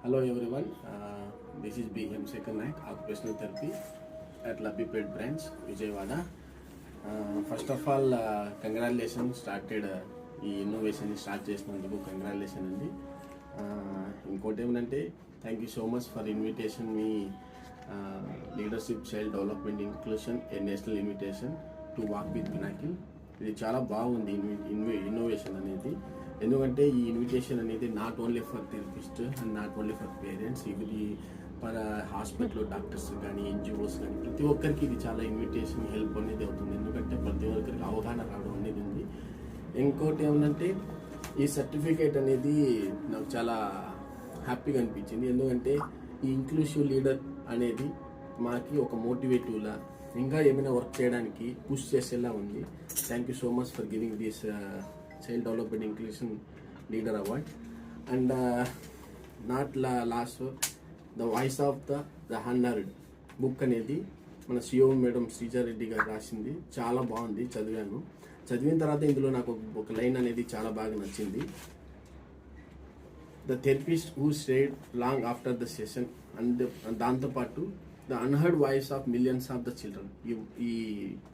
Hello everyone, this is BM Sekar Naik, Occupational Therapy at Labipet branch, Vijayawada. First of all, congratulations started ఈ innovation start చేసినందుకు congratulation అండి. ఇంకోటి ఏమంటే thank you so much for invitation me leadership child development inclusion A national invitation to walk with Pinnacle. ఇది చాలా బాగుంది innovation అనేది. ఎందుకంటే ఈ ఇన్విటేషన్ అనేది not only for therapist and not only for parents, ఇది ఫర్ హాస్పిటల్ డాక్టర్స్ కానీ NGOs కానీ ప్రతి ఒక్కరికి ఇది చాలా ఇన్విటేషన్ హెల్ప్ అనేది అవుతుంది. ఎందుకంటే ప్రతి ఒక్కరికి అవగాహన రావడం అనేది ఉంది. ఇంకోటి ఏమంటే ఈ సర్టిఫికేట్ అనేది నాకు చాలా హ్యాపీగా అనిపించింది. ఎందుకంటే ఈ ఇంక్లూసివ్ లీడర్ అనేది మాకి ఒక మోటివేటివ్లా ఇంకా ఏమైనా వర్క్ చేయడానికి పుష్ చేసేలా ఉంది. Thank you so much for giving this child development inclusion leader award. And not lost the voice of the hundred book అనేది మన సిఓ మేడం శ్రీజారెడ్డి గారు రాసింది. చాలా బాగుంది, చదివిన తర్వాత ఇందులో నాకు ఒక లైన్ అనేది చాలా బాగా నచ్చింది. The therapist who stayed long after the session and దాంతోపాటు the unheard voice of millions of the children. ఈ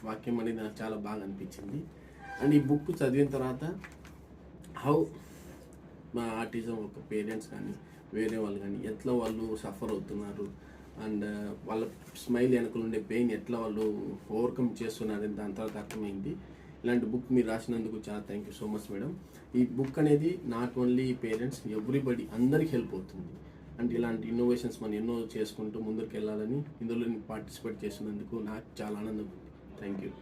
వాక్యం అనేది నాకు చాలా బాగా అనిపించింది. అండ్ ఈ బుక్ చదివిన తర్వాత హౌ మా ఆర్టిజం ఒక పేరెంట్స్ కానీ వేరే వాళ్ళు కానీ ఎట్లా వాళ్ళు సఫర్ అవుతున్నారు అండ్ వాళ్ళ స్మైల్ వెనకలు ఉండే పెయిన్ ఎట్లా వాళ్ళు ఓవర్కమ్ చేస్తున్నారని దాని తర్వాత అర్థమైంది. ఇలాంటి బుక్ మీరు రాసినందుకు చాలా thank you so much madam. ఈ బుక్ అనేది నాట్ ఓన్లీ పేరెంట్స్, ఎవ్రీబడి అందరికి హెల్ప్ అవుతుంది. అండ్ ఇలాంటి ఇన్నోవేషన్స్ మనం ఎన్నో చేసుకుంటూ ముందుకు వెళ్ళాలని ఇందులో పార్టిసిపేట్ చేసినందుకు నాకు చాలా ఆనందం ఉంది. Thank you.